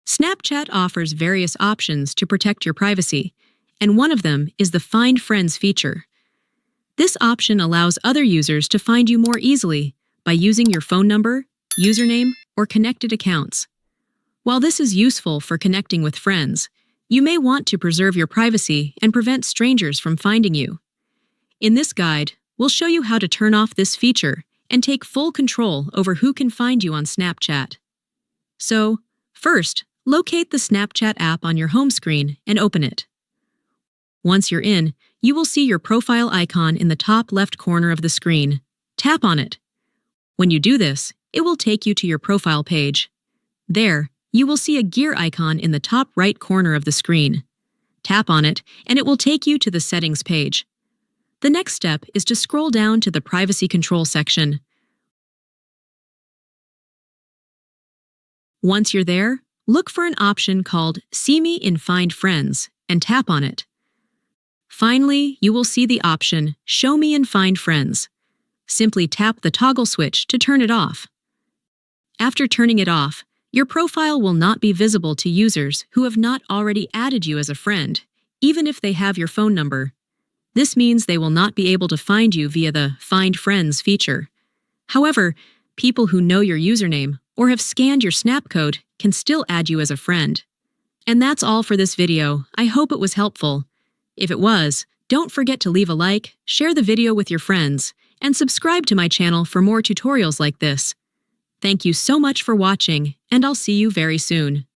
Snapchat offers various options to protect your privacy, and one of them is the Find Friends feature. This option allows other users to find you more easily by using your phone number, username, or connected accounts. While this is useful for connecting with friends, you may want to preserve your privacy and prevent strangers from finding you. In this guide, we'll show you how to turn off this feature and take full control over who can find you on Snapchat. So, first, locate the Snapchat app on your home screen and open it. Once you're in, you will see your profile icon in the top left corner of the screen. Tap on it. When you do this, it will take you to your profile page. There, you will see a gear icon in the top right corner of the screen. Tap on it, and it will take you to the settings page. The next step is to scroll down to the privacy control section. Once you're there, look for an option called See Me in Find Friends and tap on it. Finally, you will see the option Show Me in Find Friends. Simply tap the toggle switch to turn it off. After turning it off, your profile will not be visible to users who have not already added you as a friend, even if they have your phone number. This means they will not be able to find you via the Find Friends feature. However, people who know your username or have scanned your Snap code can still add you as a friend. And that's all for this video. I hope it was helpful. If it was, don't forget to leave a like, share the video with your friends, and subscribe to my channel for more tutorials like this. Thank you so much for watching, and I'll see you very soon.